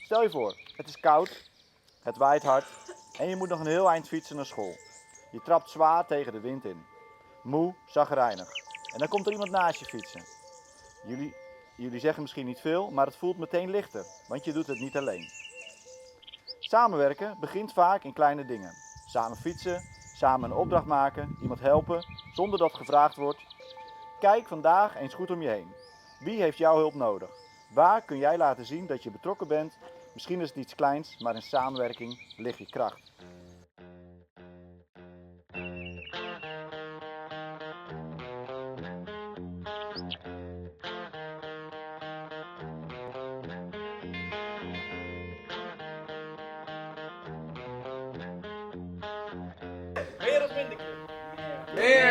Stel je voor, het is koud, het waait hard en je moet nog een heel eind fietsen naar school. Je trapt zwaar tegen de wind in. Moe, chagrijnig. En dan komt er iemand naast je fietsen. Jullie zeggen misschien niet veel, maar het voelt meteen lichter, want je doet het niet alleen. Samenwerken begint vaak in kleine dingen. Samen fietsen, samen een opdracht maken, iemand helpen, zonder dat gevraagd wordt. Kijk vandaag eens goed om je heen. Wie heeft jouw hulp nodig? Waar kun jij laten zien dat je betrokken bent? Misschien is het iets kleins, maar in samenwerking ligt je kracht. Meer of minder klim? Meer!